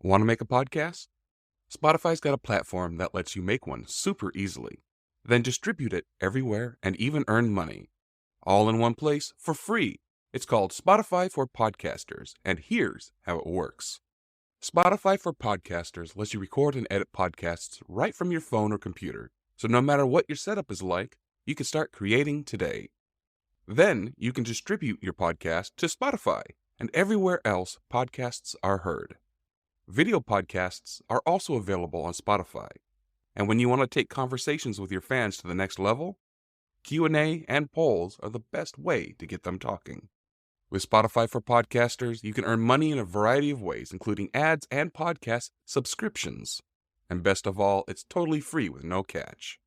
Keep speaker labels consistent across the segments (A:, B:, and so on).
A: Want to make a podcast? Spotify's got a platform that lets you make one super easily, then distribute it everywhere and even earn money. All in one place for free. It's called Spotify for Podcasters, and here's how it works. Spotify for Podcasters lets you record and edit podcasts right from your phone or computer, so no matter what your setup is like, you can start creating today. Then you can distribute your podcast to Spotify and everywhere else podcasts are heard. Video podcasts are also available on Spotify. And when you want to take conversations with your fans to the next level, Q&A and polls are the best way to get them talking. With Spotify for Podcasters, you can earn money in a variety of ways, including ads and podcast subscriptions. And best of all, it's totally free with no catch.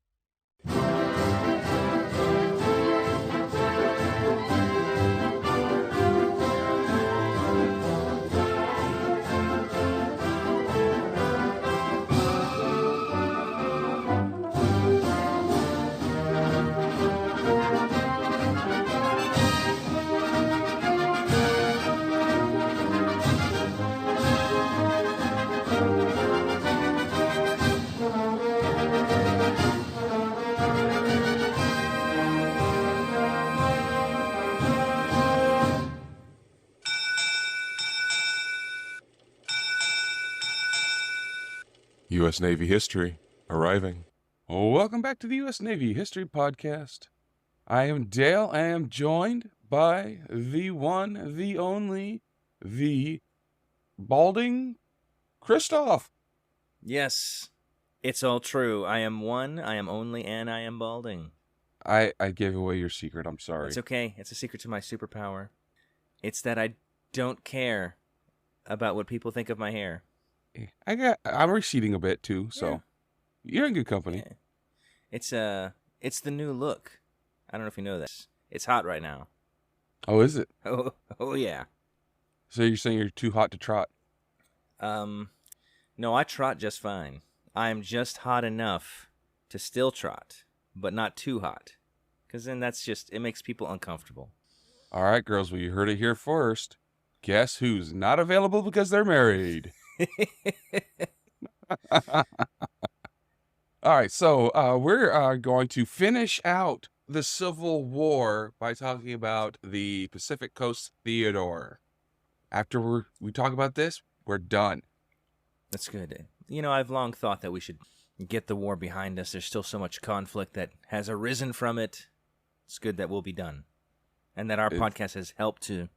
A: U.S. Navy History arriving. Welcome back to the U.S. Navy History Podcast. I am Dale. I am joined by the one, the only, the balding Christoph.
B: Yes, it's all true. I am one, I am only, and I am balding.
A: I gave away your secret. I'm sorry.
B: It's okay. It's a secret to my superpower. It's that I don't care about what people think of my hair.
A: I'm receding a bit too, so you're in good company.
B: Yeah. It's the new look. I don't know if you know this. It's hot right now.
A: Oh, is it?
B: Oh yeah.
A: So you're saying you're too hot to trot?
B: No, I trot just fine. I am just hot enough to still trot, but not too hot, because then it makes people uncomfortable.
A: All right, girls. Well, you heard it here first. Guess who's not available because they're married? All right, so we're going to finish out the Civil War by talking about the Pacific Coast Theater. After we talk about this, we're done.
B: That's good. You know, I've long thought that we should get the war behind us. There's still so much conflict that has arisen from it. It's good that we'll be done, and that our podcast has helped to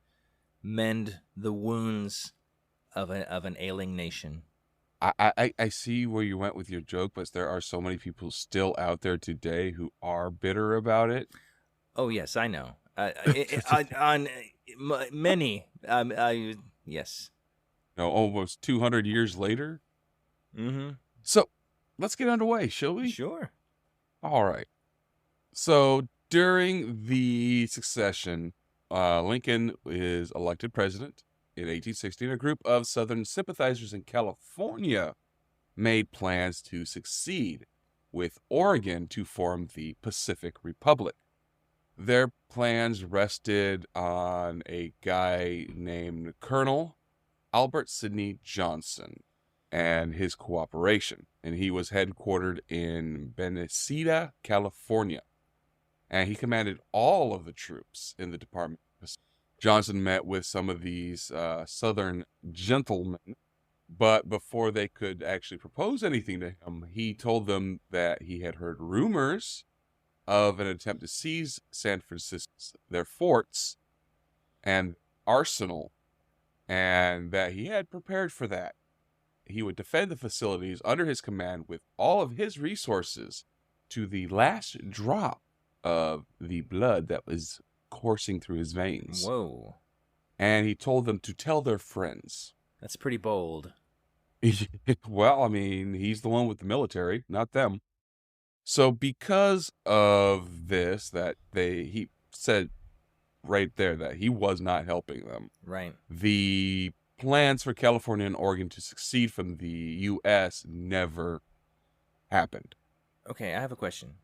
B: mend the wounds of an ailing nation.
A: I see where you went with your joke, but there are so many people still out there today who are bitter about it.
B: Oh yes, I know. Many, yes.
A: No, almost 200 years later.
B: Mm-hmm.
A: So let's get underway, shall we?
B: Sure.
A: All right. So during the succession, Lincoln is elected president. In 1816, a group of Southern sympathizers in California made plans to succeed with Oregon to form the Pacific Republic. Their plans rested on a guy named Colonel Albert Sidney Johnson and his cooperation. And he was headquartered in Benecita, California. And he commanded all of the troops in the Department of Pacific. Johnson met with some of these Southern gentlemen, but before they could actually propose anything to him, he told them that he had heard rumors of an attempt to seize San Francisco, their forts and arsenal, and that he had prepared for that. He would defend the facilities under his command with all of his resources to the last drop of the blood that was coursing through his veins.
B: Whoa.
A: And he told them to tell their friends.
B: That's pretty bold.
A: Well, I mean, he's the one with the military, not them. So because of this, he said right there that he was not helping them.
B: Right.
A: The plans for California and Oregon to succeed from the U.S. never happened.
B: Okay, I have a question.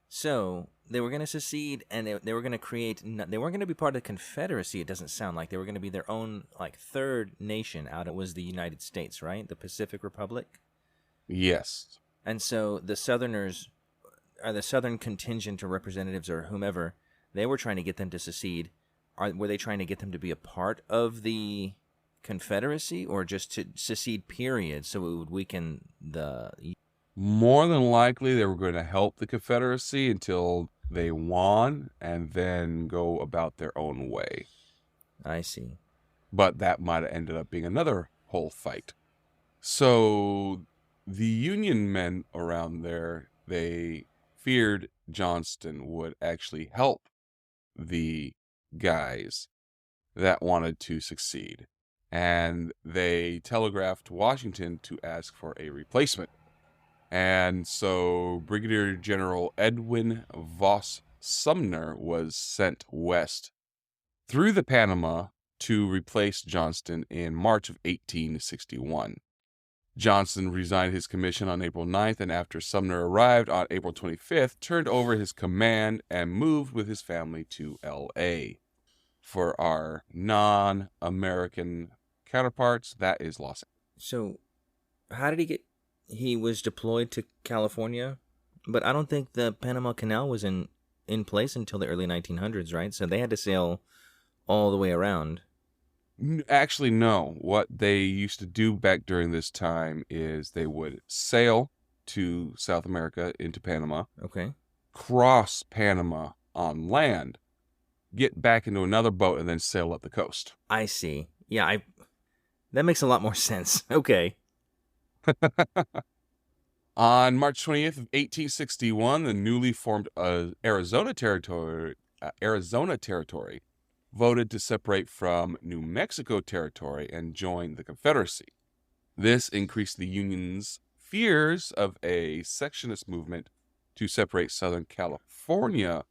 B: So, they were going to secede, and they were going to create. They weren't going to be part of the Confederacy. It doesn't sound like they were going to be their own like third nation. Out it was the United States, right? The Pacific Republic.
A: Yes.
B: And so the Southerners, or the Southern contingent or representatives or whomever, they were trying to get them to secede. Were they trying to get them to be a part of the Confederacy, or just to secede, period, so it would weaken the...
A: More than likely, they were going to help the Confederacy until they won and then go about their own way.
B: I see.
A: But that might have ended up being another whole fight. So the Union men around there, they feared Johnston would actually help the guys that wanted to succeed. And they telegraphed Washington to ask for a replacement. And so Brigadier General Edwin Voss Sumner was sent west through the Panama to replace Johnston in March of 1861. Johnston resigned his commission on April 9th, and after Sumner arrived on April 25th, turned over his command and moved with his family to L.A. For our non-American counterparts, that is Los Angeles.
B: So, how did he get... He was deployed to California, but I don't think the Panama Canal was in place until the early 1900s, right? So they had to sail all the way around.
A: Actually, no. What they used to do back during this time is they would sail to South America into Panama.
B: Okay.
A: Cross Panama on land, get back into another boat, and then sail up the coast.
B: I see. Yeah, that makes a lot more sense. Okay.
A: On March 20th of 1861, the newly formed Arizona Territory voted to separate from New Mexico Territory and join the Confederacy. This increased the Union's fears of a secessionist movement to separate Southern California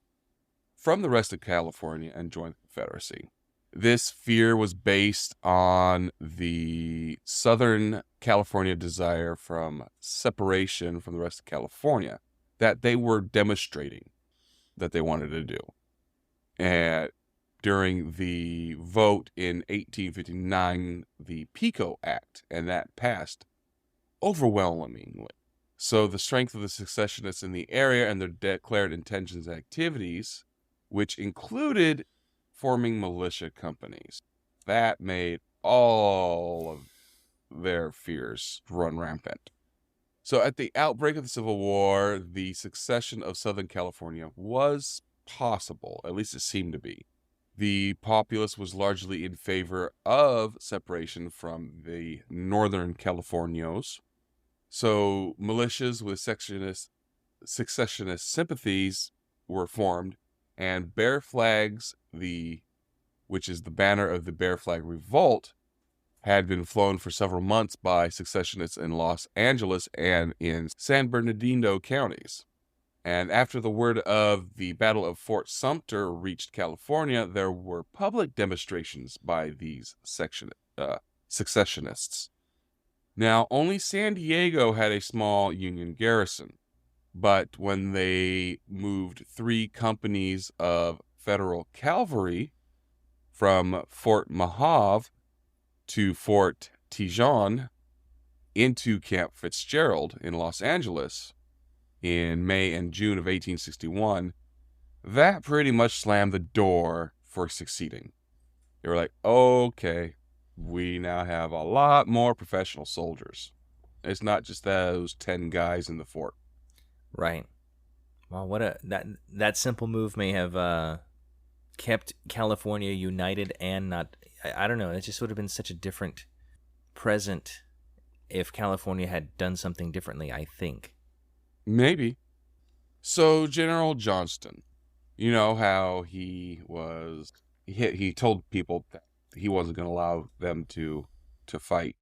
A: from the rest of California and join the Confederacy. This fear was based on the Southern California desire from separation from the rest of California that they were demonstrating that they wanted to do. And during the vote in 1859, the PICO Act, and that passed overwhelmingly. So the strength of the secessionists in the area and their declared intentions and activities, which included forming militia companies, that made all of their fears run rampant. So at the outbreak of the Civil War, the secession of Southern California was possible, at least it seemed to be. The populace was largely in favor of separation from the Northern Californios. So militias with secessionist sympathies were formed, and Bear Flags, which is the banner of the Bear Flag Revolt, had been flown for several months by secessionists in Los Angeles and in San Bernardino counties. And after the word of the Battle of Fort Sumter reached California, there were public demonstrations by these secessionists. Now, only San Diego had a small Union garrison, but when they moved 3 companies of federal cavalry from Fort Mojave to Fort Tejon into Camp Fitzgerald in Los Angeles in May and June of 1861, that pretty much slammed the door for succeeding. They were like, okay, we now have a lot more professional soldiers. It's not just those 10 guys in the fort.
B: Right. Well, that simple move may have kept California united and not... I don't know. It just would have been such a different present if California had done something differently, I think.
A: Maybe. So General Johnston, you know how he told people that he wasn't going to allow them to fight.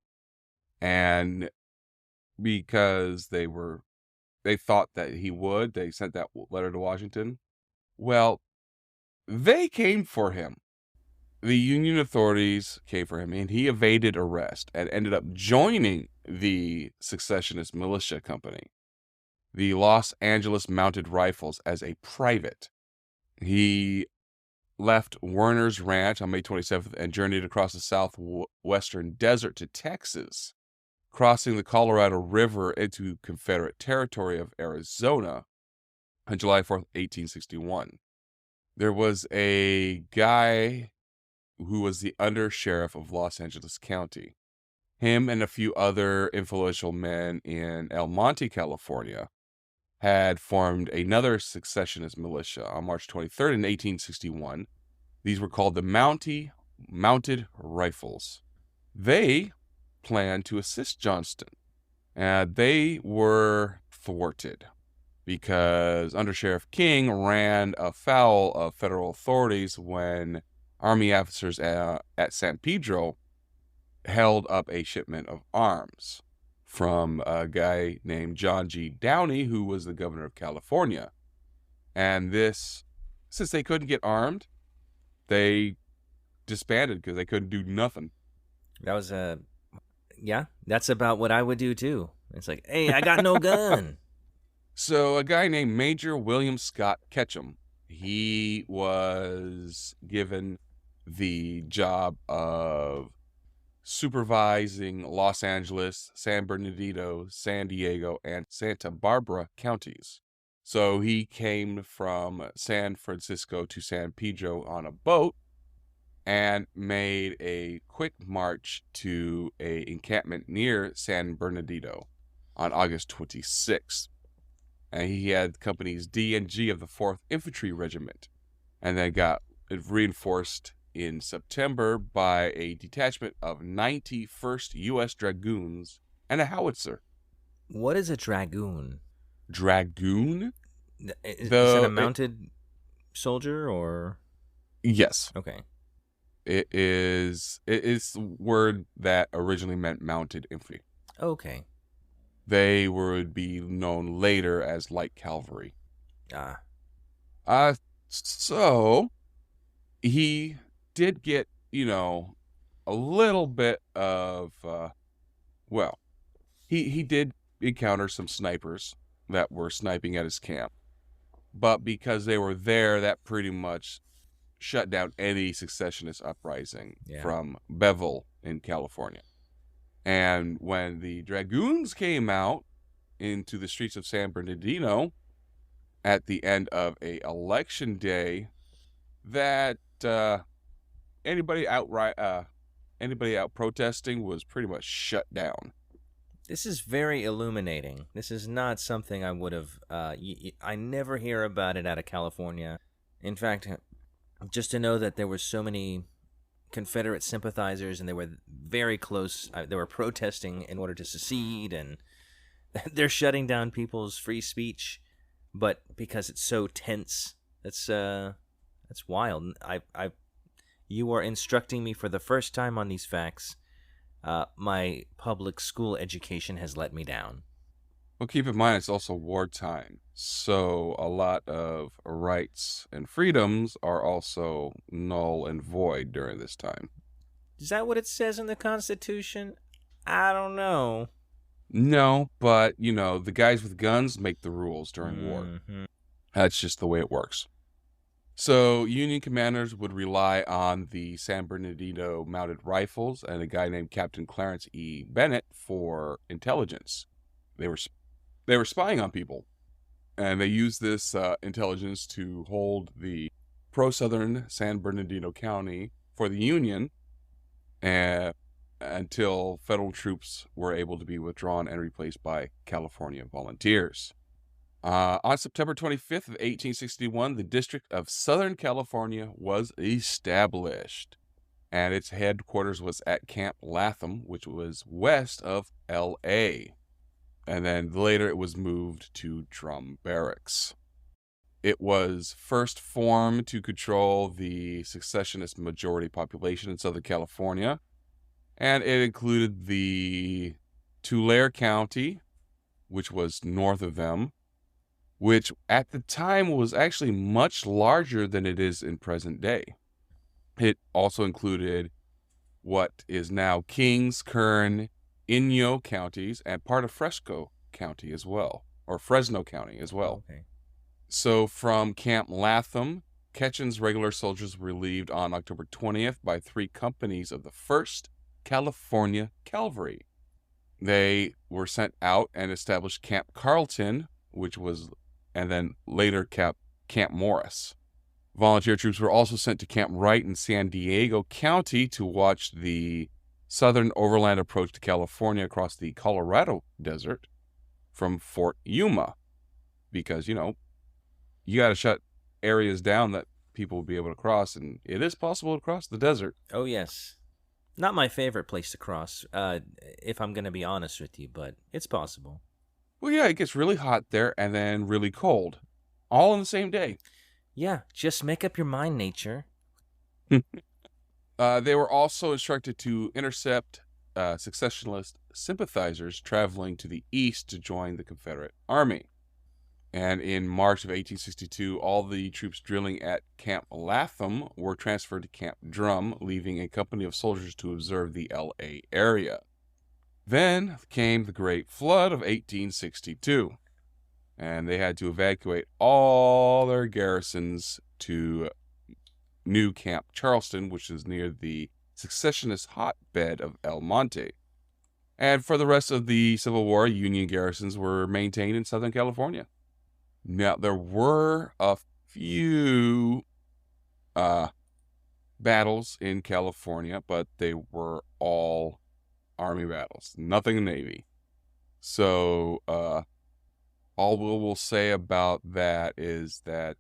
A: And because they thought that he would, they sent that letter to Washington. Well, they came for him. The Union authorities came for him, and he evaded arrest and ended up joining the secessionist militia company. the Los Angeles Mounted Rifles as a private. He left Werner's Ranch on May 27th and journeyed across the southwestern desert to Texas, crossing the Colorado River into Confederate territory of Arizona on July 4th, 1861. There was a guy who was the undersheriff of Los Angeles County. Him and a few other influential men in El Monte, California, had formed another secessionist militia on March 23rd in 1861. These were called the Mounted Rifles. They planned to assist Johnston, and they were thwarted because Undersheriff King ran afoul of federal authorities when Army officers at San Pedro held up a shipment of arms from a guy named John G. Downey, who was the governor of California. And since they couldn't get armed, they disbanded because they couldn't do nothing.
B: That was that's about what I would do too. It's like, hey, I got no gun.
A: So a guy named Major William Scott Ketchum, he was given the job of supervising Los Angeles, San Bernardino, San Diego, and Santa Barbara counties. So he came from San Francisco to San Pedro on a boat and made a quick march to an encampment near San Bernardino on August 26th. And he had companies D and G of the 4th Infantry Regiment, and then got reinforced in September by a detachment of 91st U.S. Dragoons and a howitzer.
B: What is a dragoon?
A: Dragoon?
B: Is it a mounted soldier or?
A: Yes.
B: Okay.
A: It is the word that originally meant mounted infantry.
B: Okay.
A: They would be known later as light cavalry. So he did get, a little bit of, he did encounter some snipers that were sniping at his camp. But because they were there, that pretty much shut down any secessionist uprising from Bevel in California. And when the Dragoons came out into the streets of San Bernardino at the end of a election day, that anybody out protesting was pretty much shut down.
B: This is very illuminating. This is not something I would have. I never hear about it out of California. In fact, just to know that there were so many Confederate sympathizers and they were very close. They were protesting in order to secede, and they're shutting down people's free speech. But because it's so tense, that's wild. You are instructing me for the first time on these facts. My public school education has let me down.
A: Well, keep in mind, it's also wartime. So a lot of rights and freedoms are also null and void during this time.
B: Is that what it says in the Constitution? I don't know.
A: No, but, the guys with guns make the rules during war. That's just the way it works. So Union commanders would rely on the San Bernardino Mounted Rifles and a guy named Captain Clarence E. Bennett for intelligence. They were spying on people, and they used this intelligence to hold the pro-Southern San Bernardino County for the Union until federal troops were able to be withdrawn and replaced by California volunteers. On September 25th of 1861, the District of Southern California was established, and its headquarters was at Camp Latham, which was west of L.A., and then later it was moved to Drum Barracks. It was first formed to control the secessionist majority population in Southern California, and it included the Tulare County, which was north of them, which at the time was actually much larger than it is in present day. It also included what is now Kings, Kern, Inyo counties, and part of Fresco County as well. or Fresno County as well.
B: Okay.
A: So from Camp Latham, Ketchum's regular soldiers were relieved on October 20th by 3 companies of the 1st California Cavalry. They were sent out and established Camp Carlton, and then later Camp Morris. Volunteer troops were also sent to Camp Wright in San Diego County to watch the southern overland approach to California across the Colorado Desert from Fort Yuma. Because, you got to shut areas down that people will be able to cross, and it is possible to cross the desert.
B: Oh, yes. Not my favorite place to cross, if I'm going to be honest with you, but it's possible.
A: Well, yeah, it gets really hot there and then really cold, all in the same day.
B: Yeah, just make up your mind, nature.
A: They were also instructed to intercept secessionist sympathizers traveling to the east to join the Confederate Army. And in March of 1862, all the troops drilling at Camp Latham were transferred to Camp Drum, leaving a company of soldiers to observe the L.A. area. Then came the Great Flood of 1862, and they had to evacuate all their garrisons to New Camp Charleston, which is near the secessionist hotbed of El Monte. And for the rest of the Civil War, Union garrisons were maintained in Southern California. Now, there were a few battles in California, but they were all Army battles, nothing Navy. So, all we'll say about that is that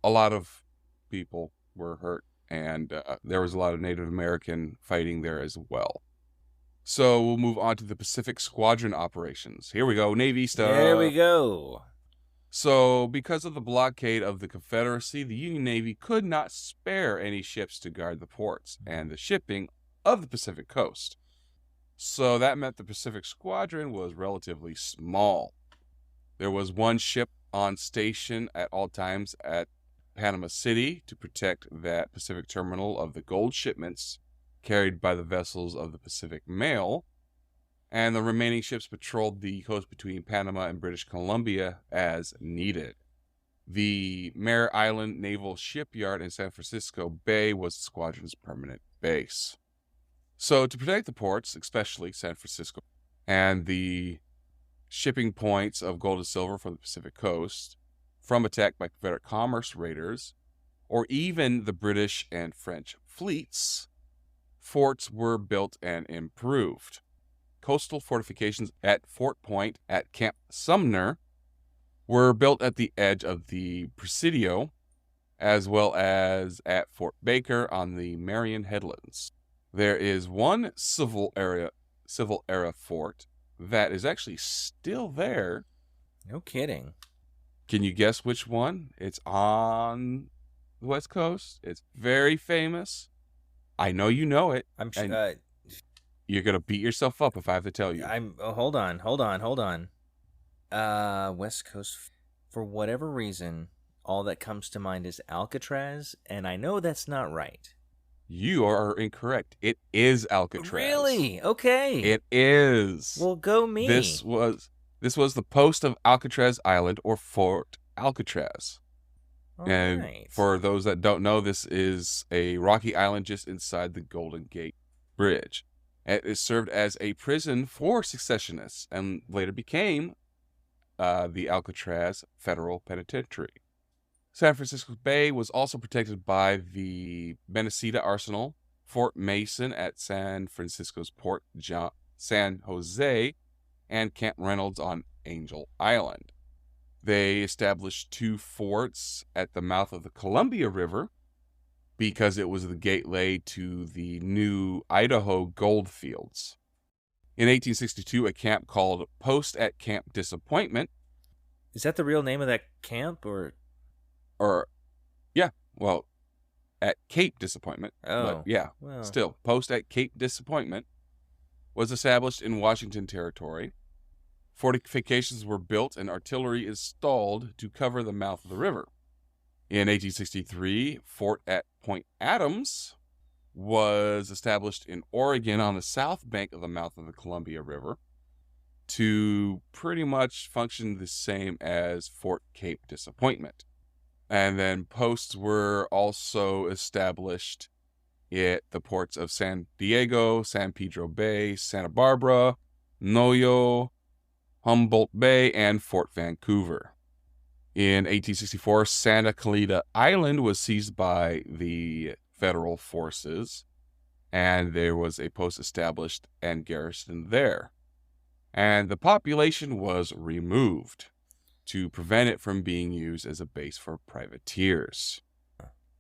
A: a lot of people were hurt, and there was a lot of Native American fighting there as well. So, we'll move on to the Pacific Squadron operations. Here we go, Navy stuff.
B: There we go.
A: So, because of the blockade of the Confederacy, the Union Navy could not spare any ships to guard the ports and the shipping of the Pacific coast. So that meant the Pacific Squadron was relatively small. There was one ship on station at all times at Panama City to protect that Pacific terminal of the gold shipments carried by the vessels of the Pacific Mail, and the remaining ships patrolled the coast between Panama and British Columbia as needed. The Mare Island Naval Shipyard in San Francisco Bay was the squadron's permanent base. So to protect the ports, especially San Francisco, and the shipping points of gold and silver from the Pacific coast from attack by Confederate commerce raiders, or even the British and French fleets, forts were built and improved. Coastal fortifications at Fort Point at Camp Sumner were built at the edge of the Presidio, as well as at Fort Baker on the Marion Headlands. There is one Civil era fort that is actually still there.
B: No kidding.
A: Can you guess which one? It's on the West Coast. It's very famous. I know you know it.
B: I'm sure.
A: You're gonna beat yourself up if I have to tell you.
B: Hold on. West Coast. For whatever reason, all that comes to mind is Alcatraz, and I know that's not right.
A: You are incorrect. It is Alcatraz.
B: Really? Okay.
A: It is.
B: Well, go me.
A: This was the post of Alcatraz Island, or Fort Alcatraz.
B: All
A: and
B: right.
A: For those that don't know, this is a rocky island just inside the Golden Gate Bridge. It served as a prison for secessionists and later became the Alcatraz Federal Penitentiary. San Francisco Bay was also protected by the Benecita Arsenal, Fort Mason at San Francisco's Port San Jose, and Camp Reynolds on Angel Island. They established 2 forts at the mouth of the Columbia River because it was the gateway to the new Idaho gold fields. In 1862, a camp called Post at Camp Disappointment.
B: Is that the real name of that camp, or
A: yeah, well, at Cape Disappointment.
B: Oh,
A: but yeah,
B: well.
A: Still, Post at Cape Disappointment was established in Washington Territory. Fortifications were built and artillery installed to cover the mouth of the river. In 1863, Fort at Point Adams was established in Oregon on the south bank of the mouth of the Columbia River. to pretty much function the same as Fort Cape Disappointment. And then posts were also established at the ports of San Diego, San Pedro Bay, Santa Barbara, Noyo, Humboldt Bay, and Fort Vancouver. In 1864, Santa Clarita Island was seized by the federal forces, and there was a post established and garrisoned there. And the population was removed to prevent it from being used as a base for privateers.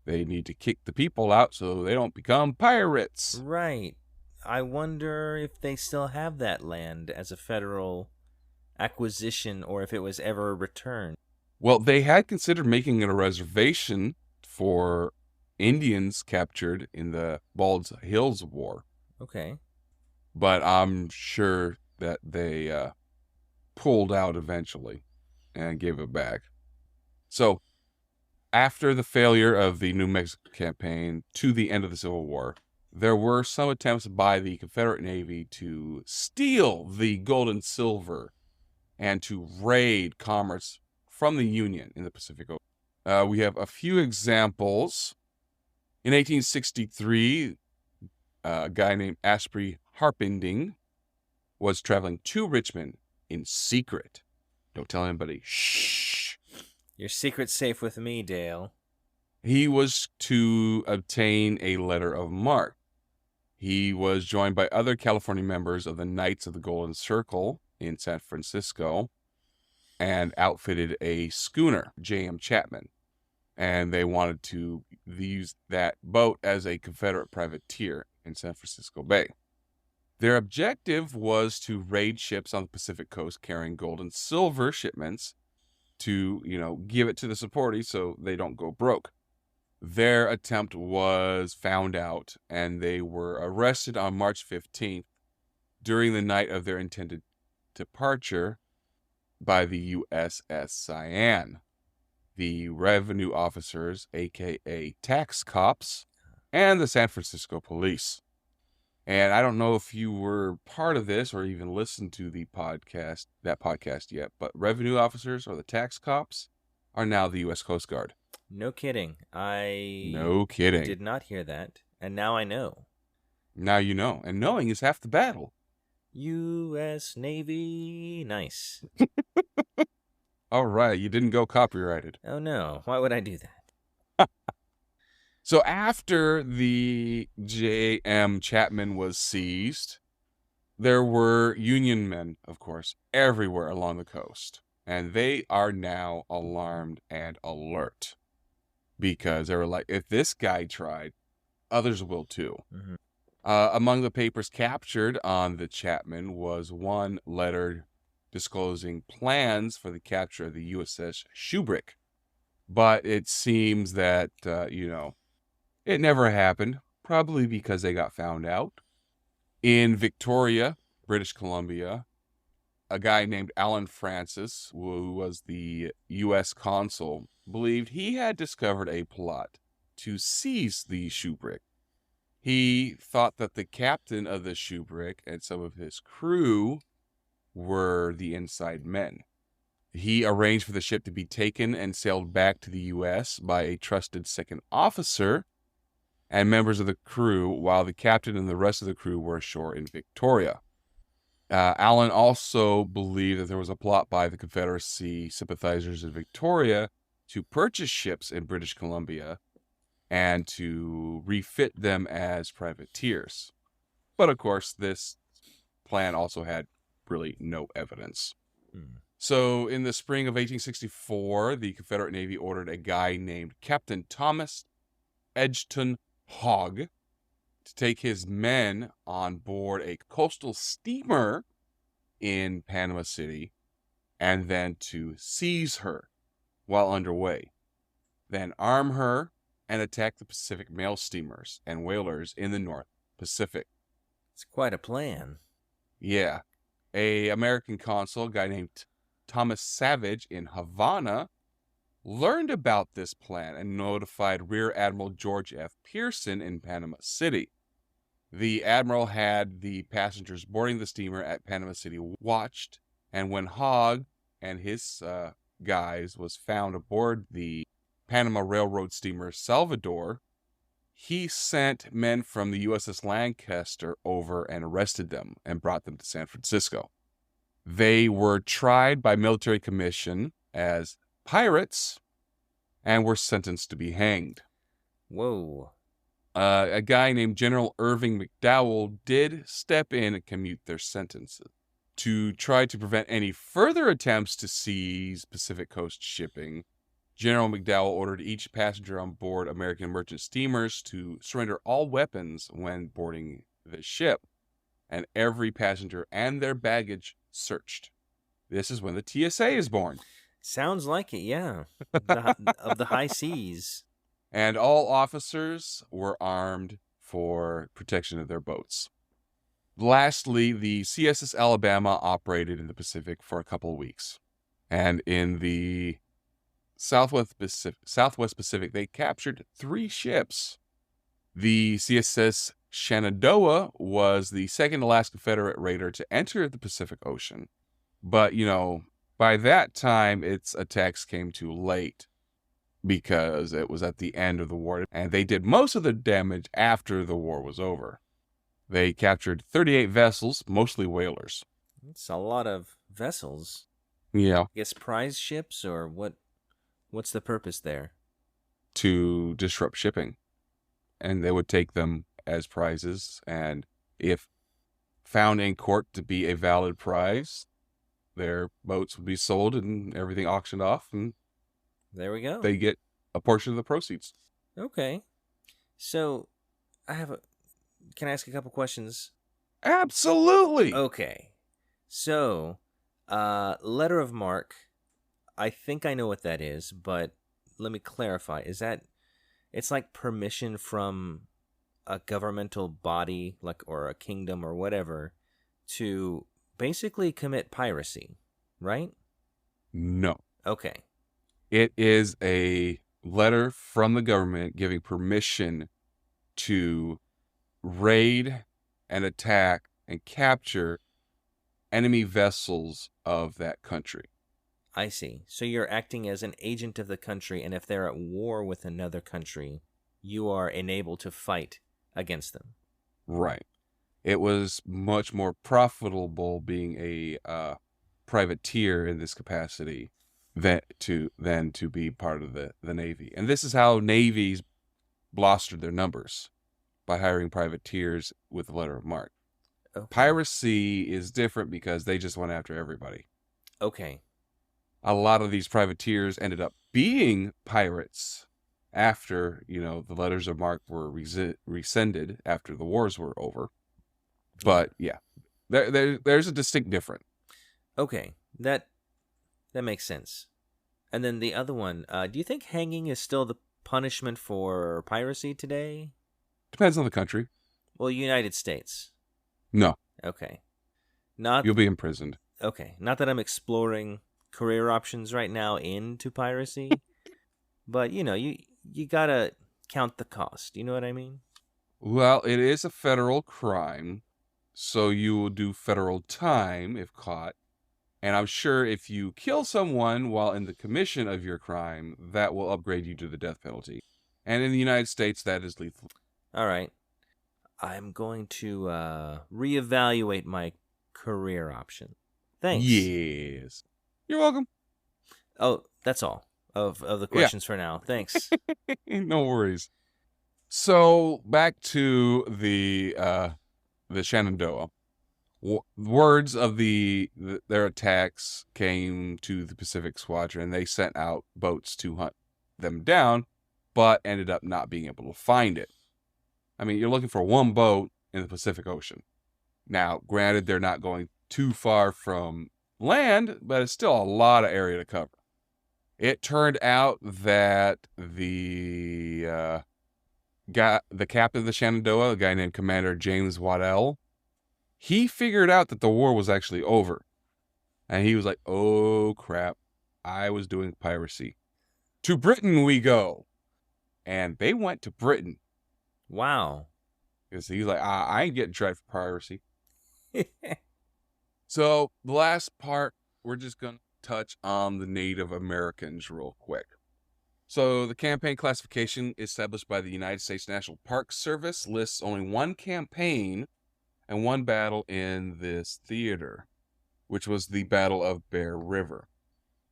A: They need to kick the people out so they don't become pirates.
B: Right. I wonder if they still have that land as a federal acquisition or if it was ever returned.
A: Well, they had considered making it a reservation for Indians captured in the Bald Hills War.
B: Okay.
A: But I'm sure that they pulled out eventually and gave it back. So, after the failure of the New Mexico campaign to the end of the Civil War, there were some attempts by the Confederate Navy to steal the gold and silver and to raid commerce from the Union in the Pacific Ocean. We have a few examples. In 1863, a guy named Asprey Harpending was traveling to Richmond in secret. Don't tell anybody. Shh.
B: Your secret's safe with me, Dale.
A: He was to obtain a letter of marque. He was joined by other California members of the Knights of the Golden Circle in San Francisco and outfitted a schooner, J.M. Chapman. And they wanted to use that boat as a Confederate privateer in San Francisco Bay. Their objective was to raid ships on the Pacific coast carrying gold and silver shipments to, give it to the supporters so they don't go broke. Their attempt was found out, and they were arrested on March 15th during the night of their intended departure by the USS Cyane, the revenue officers, aka tax cops, and the San Francisco police. And I don't know if you were part of this or even listened to that podcast yet, but revenue officers or the tax cops are now the U.S. Coast Guard.
B: No kidding.
A: No kidding.
B: Did not hear that, and now I know.
A: Now you know, and knowing is half the battle.
B: U.S. Navy, nice.
A: All right, you didn't go copyrighted.
B: Oh no, why would I do that?
A: So after the J.M. Chapman was seized, there were Union men, of course, everywhere along the coast. And they are now alarmed and alert. Because they were like, if this guy tried, others will too.
B: Mm-hmm.
A: Among the papers captured on the Chapman was one letter disclosing plans for the capture of the USS Shubrick. But it seems that, it never happened, probably because they got found out. In Victoria, British Columbia, a guy named Alan Francis, who was the U.S. consul, believed he had discovered a plot to seize the Shubrick. He thought that the captain of the Shubrick and some of his crew were the inside men. He arranged for the ship to be taken and sailed back to the U.S. by a trusted second officer and members of the crew, while the captain and the rest of the crew were ashore in Victoria. Allen also believed that there was a plot by the Confederacy sympathizers in Victoria to purchase ships in British Columbia and to refit them as privateers. But of course, this plan also had really no evidence. So in the spring of 1864, the Confederate Navy ordered a guy named Captain Thomas Edgerton Hogg to take his men on board a coastal steamer in Panama City and then to seize her while underway, then arm her and attack the Pacific mail steamers and whalers in the North Pacific.
B: It's quite a plan.
A: Yeah. A American consul, a guy named Thomas Savage in Havana, learned about this plan and notified Rear Admiral George F. Pearson in Panama City. The admiral had the passengers boarding the steamer at Panama City watched, and when Hogg and his guys was found aboard the Panama Railroad steamer Salvador, he sent men from the USS Lancaster over and arrested them and brought them to San Francisco. They were tried by military commission as pirates and were sentenced to be hanged.
B: Whoa.
A: A guy named General Irving McDowell did step in and commute their sentences. To try to prevent any further attempts to seize Pacific Coast shipping, General McDowell ordered each passenger on board American merchant steamers to surrender all weapons when boarding the ship, and every passenger and their baggage searched. This is when the TSA is born.
B: Sounds like it, yeah. Of the high seas.
A: And all officers were armed for protection of their boats. Lastly, the CSS Alabama operated in the Pacific for a couple of weeks. And in the Southwest Pacific, they captured 3 ships. The CSS Shenandoah was the second to last Confederate raider to enter the Pacific Ocean. But, by that time, its attacks came too late, because it was at the end of the war, and they did most of the damage after the war was over. They captured 38 vessels, mostly whalers.
B: It's a lot of vessels.
A: Yeah.
B: I guess prize ships, or what's the purpose there?
A: To disrupt shipping. And they would take them as prizes, and if found in court to be a valid prize, their boats would be sold and everything auctioned off, and
B: there we go.
A: They get a portion of the proceeds.
B: Okay. So, can I ask a couple questions?
A: Absolutely.
B: Okay. So, letter of marque, I think I know what that is, but let me clarify. It's like permission from a governmental body, or a kingdom or whatever, to basically commit piracy, right?
A: No.
B: Okay.
A: It is a letter from the government giving permission to raid and attack and capture enemy vessels of that country.
B: I see. So you're acting as an agent of the country, and if they're at war with another country, you are enabled to fight against them.
A: Right. It was much more profitable being a privateer in this capacity than to be part of the Navy. And this is how navies blustered their numbers, by hiring privateers with a letter of marque.
B: Okay.
A: Piracy is different because they just went after everybody.
B: Okay.
A: A lot of these privateers ended up being pirates after, the letters of marque were rescinded after the wars were over. But yeah, there's a distinct difference.
B: Okay, that makes sense. And then the other one, do you think hanging is still the punishment for piracy today?
A: Depends on the country.
B: Well, United States.
A: No.
B: Okay.
A: You'll be imprisoned.
B: Okay. Not that I'm exploring career options right now into piracy, but you gotta count the cost. You know what I mean?
A: Well, it is a federal crime, so you will do federal time if caught. And I'm sure if you kill someone while in the commission of your crime, that will upgrade you to the death penalty. And in the United States, that is lethal.
B: All right. I'm going to reevaluate my career option. Thanks.
A: Yes. You're welcome.
B: Oh, that's all of the questions for now. Thanks.
A: No worries. So back to the Shenandoah. Words of their attacks came to the Pacific Squadron. They sent out boats to hunt them down, but ended up not being able to find it. I mean, you're looking for one boat in the Pacific Ocean. Now, granted, they're not going too far from land, but it's still a lot of area to cover. It turned out that the captain of the Shenandoah, a guy named Commander James Waddell, he figured out that the war was actually over. And he was like, oh, crap, I was doing piracy. To Britain we go. And they went to Britain.
B: Wow.
A: Because he's like, I ain't getting tried for piracy. So the last part, we're just going to touch on the Native Americans real quick. So the campaign classification established by the United States National Park Service lists only one campaign and one battle in this theater, which was the Battle of Bear River.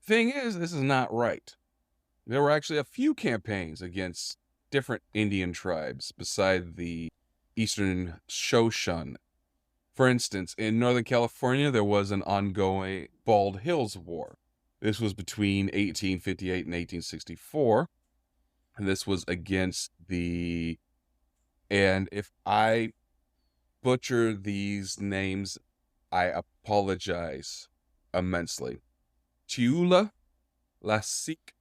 A: Thing is, this is not right. There were actually a few campaigns against different Indian tribes beside the Eastern Shoshone. For instance, in Northern California, there was an ongoing Bald Hills War. This was between 1858 and 1864. And this was against the, and if I butcher these names, I apologize immensely. Chiula, Lasik,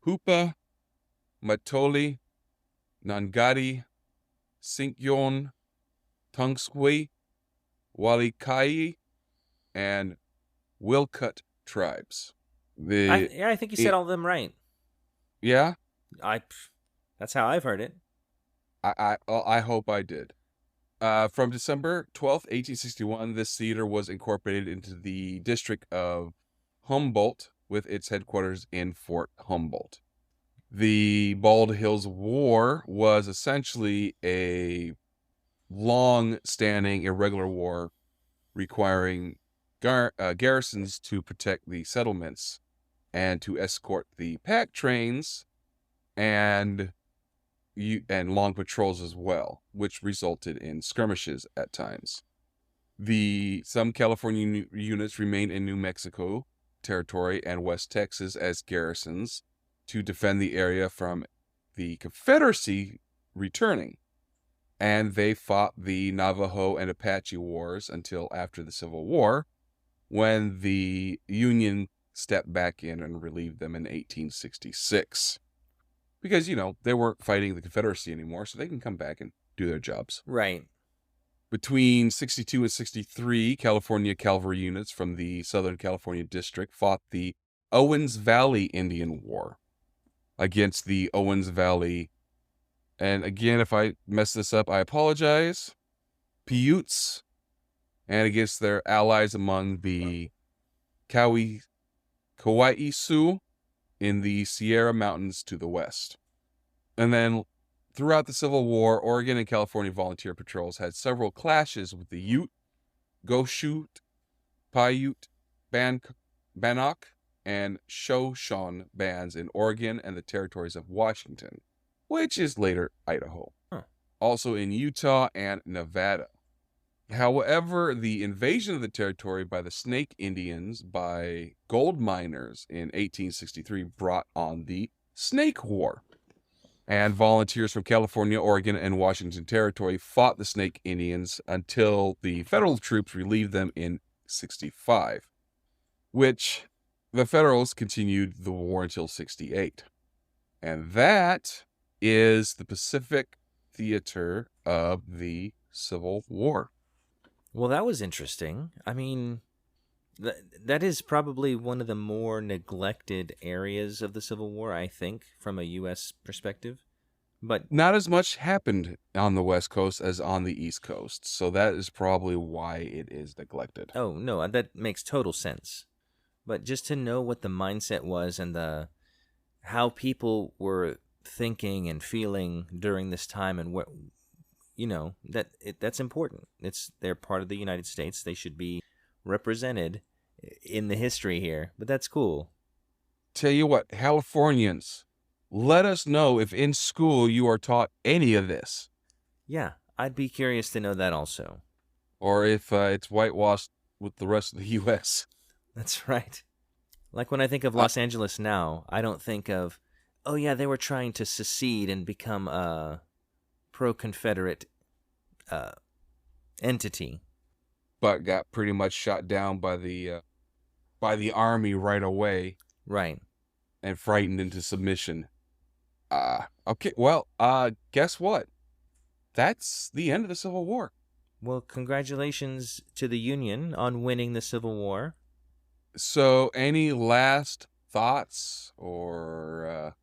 A: Hupa, Matoli, Nangadi, Sinkyon, Tungsui, Walikai, and Wilkut tribes.
B: I think you said all of them right.
A: Yeah?
B: That's how I've heard it.
A: I hope I did. From December 12th, 1861, this theater was incorporated into the district of Humboldt with its headquarters in Fort Humboldt. The Bald Hills War was essentially a long-standing irregular war requiring garrisons to protect the settlements and to escort the pack trains and long patrols as well, which resulted in skirmishes at times. Some California units remained in New Mexico territory and West Texas as garrisons to defend the area from the Confederacy returning. And they fought the Navajo and Apache wars until after the Civil War, when the Union stepped back in and relieved them in 1866. Because, they weren't fighting the Confederacy anymore, so they can come back and do their jobs.
B: Right.
A: Between 62 and 63, California cavalry units from the Southern California District fought the Owens Valley Indian War against the Owens Valley. And again, if I mess this up, I apologize. Paiutes, and against their allies among the Kauai Sioux in the Sierra Mountains to the west. And then throughout the Civil War, Oregon and California volunteer patrols had several clashes with the Ute, Goshute, Paiute, Bannock, and Shoshone bands in Oregon and the territories of Washington, which is later Idaho. Also in Utah and Nevada. However, the invasion of the territory by the Snake Indians by gold miners in 1863 brought on the Snake War. And volunteers from California, Oregon, and Washington Territory fought the Snake Indians until the federal troops relieved them in 65, which the Federals continued the war until 68. And that is the Pacific Theater of the Civil War.
B: Well, that was interesting. I mean, that is probably one of the more neglected areas of the Civil War, I think, from a U.S. perspective. But
A: not as much happened on the West Coast as on the East Coast, so that is probably why it is neglected.
B: Oh, no, that makes total sense. But just to know what the mindset was and how people were thinking and feeling during this time, and what that's important. They're part of the United States. They should be represented in the history here. But that's cool.
A: Tell you what, Californians, let us know if in school you are taught any of this.
B: Yeah, I'd be curious to know that also.
A: Or if it's whitewashed with the rest of the U.S.
B: That's right. Like when I think of Los Angeles now, I don't think of, oh yeah, they were trying to secede and become a pro-Confederate entity.
A: But got pretty much shot down by the army right away.
B: Right.
A: And frightened into submission. Okay, well, guess what? That's the end of the Civil War.
B: Well, congratulations to the Union on winning the Civil War.
A: So, any last thoughts or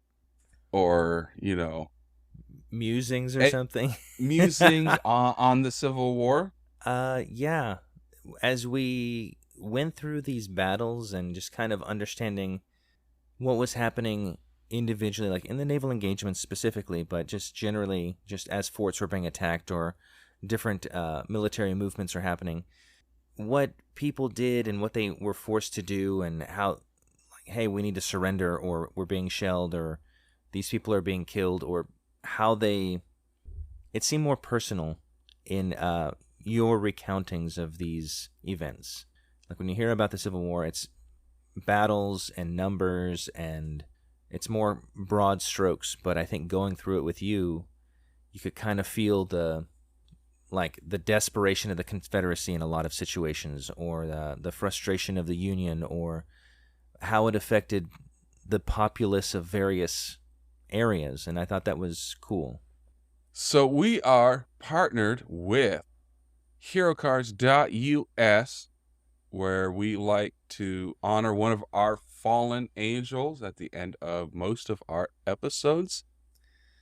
B: musings or
A: Eh,
B: something.
A: musings on the Civil War.
B: Yeah. As we went through these battles and just kind of understanding what was happening individually, like in the naval engagements specifically, but just generally, just as forts were being attacked or different military movements are happening, what people did and what they were forced to do, and how, like, hey, we need to surrender, or we're being shelled, or these people are being killed, or how they. It seemed more personal in your recountings of these events. Like when you hear about the Civil War, it's battles and numbers, and it's more broad strokes. But I think going through it with you, you could kind of feel the desperation of the Confederacy in a lot of situations, or the frustration of the Union, or how it affected the populace of various areas. And I thought that was cool.
A: So we are partnered with HeroCards.us, where we like to honor one of our fallen angels at the end of most of our episodes.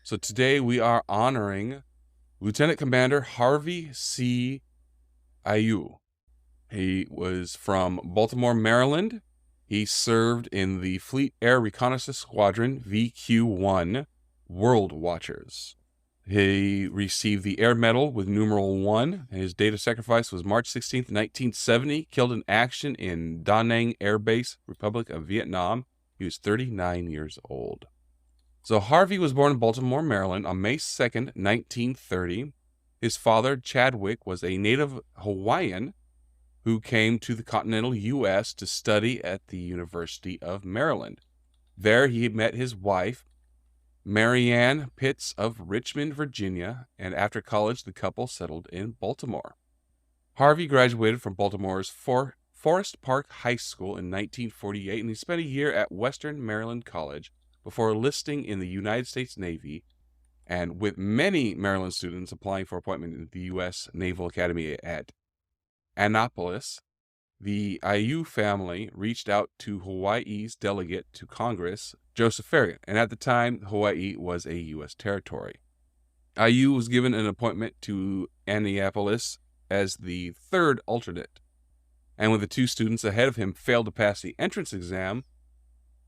A: So today we are honoring Lieutenant Commander Harvey C. Ayu. He was from Baltimore, Maryland. He served in the Fleet Air Reconnaissance Squadron VQ-1 World Watchers. He received the Air Medal with numeral 1. His date of sacrifice was March 16th, 1970. Killed in action in Da Nang Air Base, Republic of Vietnam. He was 39 years old. So Harvey was born in Baltimore, Maryland on May 2nd, 1930. His father, Chadwick, was a native Hawaiian who came to the continental U.S. to study at the University of Maryland. There he met his wife, Marianne Pitts of Richmond, Virginia, and after college, the couple settled in Baltimore. Harvey graduated from Baltimore's Forest Park High School in 1948, and he spent a year at Western Maryland College before enlisting in the United States Navy, and with many Maryland students applying for appointment in the U.S. Naval Academy at Annapolis, the Ayu family reached out to Hawaii's delegate to Congress, Joseph Farragut, and at the time, Hawaii was a U.S. territory. Ayu was given an appointment to Annapolis as the third alternate, and when the two students ahead of him failed to pass the entrance exam,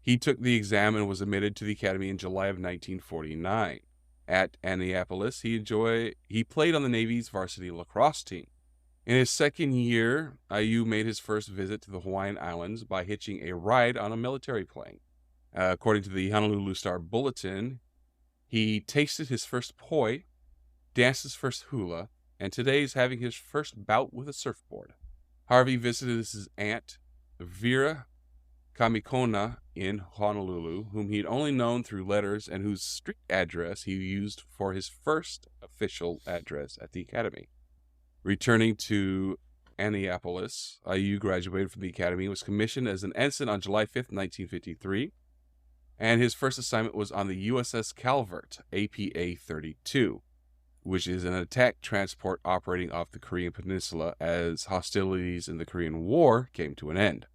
A: he took the exam and was admitted to the academy in July of 1949. At Annapolis, he played on the Navy's varsity lacrosse team. In his second year, Ayu made his first visit to the Hawaiian Islands by hitching a ride on a military plane. According to the Honolulu Star Bulletin, he tasted his first poi, danced his first hula, and today is having his first bout with a surfboard. Harvey visited his aunt, Vera Kamikona, in Honolulu, whom he'd only known through letters and whose street address he used for his first official address at the academy. Returning to Annapolis, Ayu graduated from the academy and was commissioned as an ensign on July 5th, 1953, and his first assignment was on the USS Calvert, APA-32, which is an attack transport operating off the Korean Peninsula as hostilities in the Korean War came to an end.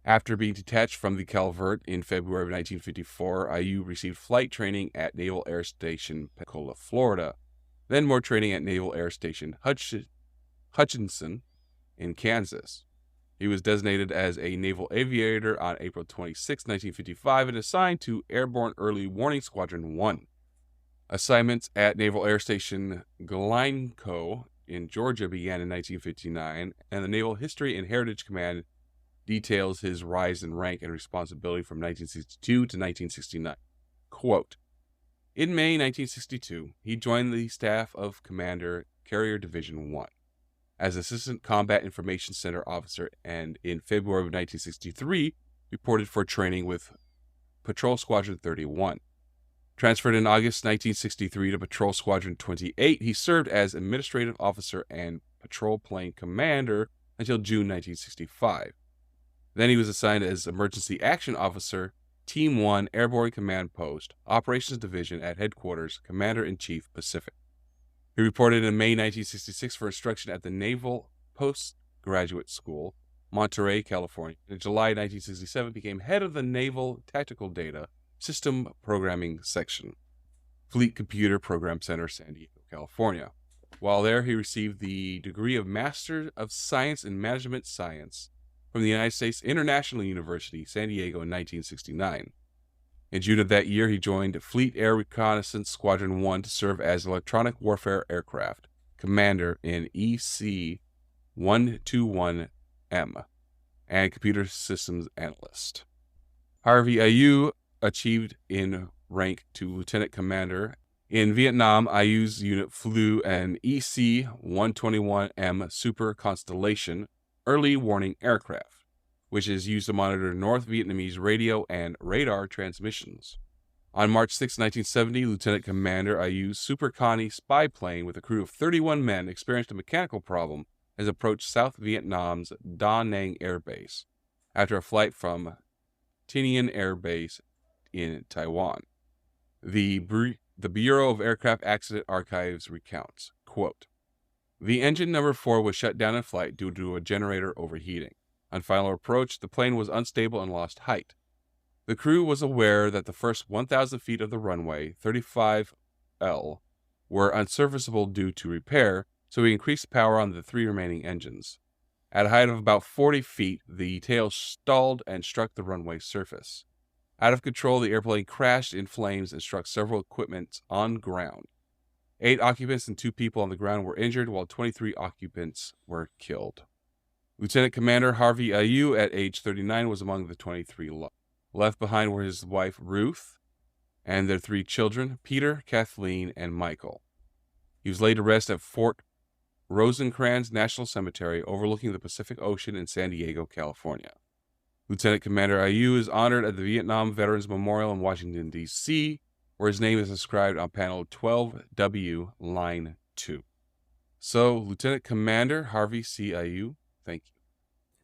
A: After being detached from the Calvert in February of 1954, Ayu received flight training at Naval Air Station Pensacola, Florida, then more training at Naval Air Station Hutchinson in Kansas. He was designated as a naval aviator on April 26, 1955, and assigned to Airborne Early Warning Squadron 1. Assignments at Naval Air Station Glencoe in Georgia began in 1959, and the Naval History and Heritage Command details his rise in rank and responsibility from 1962 to 1969. Quote, in May 1962, he joined the staff of Commander Carrier Division 1 as Assistant Combat Information Center Officer, and in February of 1963, reported for training with Patrol Squadron 31. Transferred in August 1963 to Patrol Squadron 28, he served as Administrative Officer and Patrol Plane Commander until June 1965. Then he was assigned as Emergency Action Officer, Team 1 Airborne Command Post, Operations Division at Headquarters, Commander-in-Chief, Pacific. He reported in May 1966 for instruction at the Naval Postgraduate School, Monterey, California. In July 1967, became head of the Naval Tactical Data System Programming Section. Fleet Computer Program Center, San Diego, California. While there, he received the degree of Master of Science in Management Science from the United States International University, San Diego, in 1969. In June of that year, he joined Fleet Air Reconnaissance Squadron 1 to serve as Electronic Warfare Aircraft Commander in EC-121M and Computer Systems Analyst. Harvey Ayu achieved in rank to Lieutenant Commander. In Vietnam, Ayu's unit flew an EC-121M Super Constellation early warning aircraft, which is used to monitor North Vietnamese radio and radar transmissions. On March 6, 1970, Lieutenant Commander Ayu's Super Connie spy plane with a crew of 31 men experienced a mechanical problem as it approached South Vietnam's Da Nang Air Base after a flight from Tinian Air Base in Taiwan. The Bureau of Aircraft Accident Archives recounts, quote, "The engine number 4 was shut down in flight due to a generator overheating. On final approach, the plane was unstable and lost height. The crew was aware that the first 1,000 feet of the runway, 35L, were unserviceable due to repair, so we increased power on the 3 remaining engines. At a height of about 40 feet, the tail stalled and struck the runway surface. Out of control, the airplane crashed in flames and struck several equipment on ground. 8 occupants and 2 people on the ground were injured, while 23 occupants were killed." Lieutenant Commander Harvey Ayu, at age 39, was among the 23 left behind were his wife, Ruth, and their 3 children, Peter, Kathleen, and Michael. He was laid to rest at Fort Rosecrans National Cemetery overlooking the Pacific Ocean in San Diego, California. Lieutenant Commander Ayu is honored at the Vietnam Veterans Memorial in Washington, D.C., where his name is inscribed on panel 12W, line 2. So, Lieutenant Commander Harvey C. Ayu, thank you.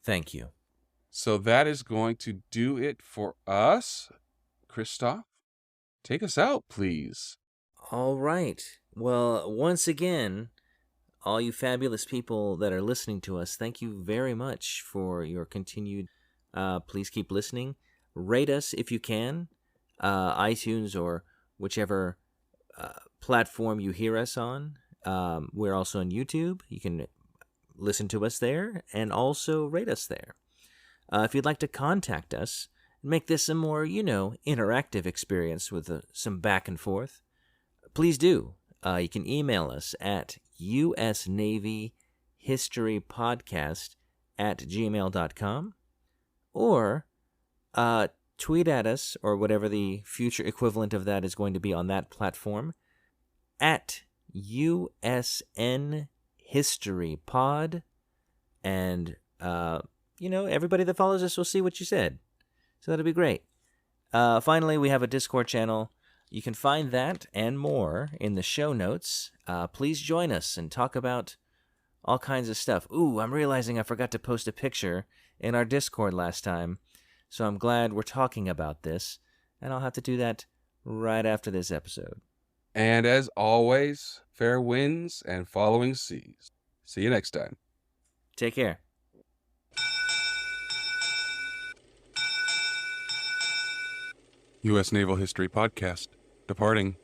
B: Thank you.
A: So that is going to do it for us. Christoph, take us out, please.
B: All right. Well, once again, all you fabulous people that are listening to us, thank you very much for your continued. Please keep listening. Rate us if you can, iTunes or whichever platform you hear us on. We're also on YouTube. You can listen to us there and also rate us there. If you'd like to contact us, make this a more, interactive experience with some back and forth, please do. You can email us at usnavyhistorypodcast@gmail.com or tweet at us, or whatever the future equivalent of that is going to be on that platform, at USNHistoryPod. And, everybody that follows us will see what you said. So that'll be great. Finally, we have a Discord channel. You can find that and more in the show notes. Please join us and talk about all kinds of stuff. Ooh, I'm realizing I forgot to post a picture in our Discord last time, so I'm glad we're talking about this, and I'll have to do that right after this episode.
A: And as always, fair winds and following seas. See you next time.
B: Take care.
A: U.S. Naval History Podcast, departing.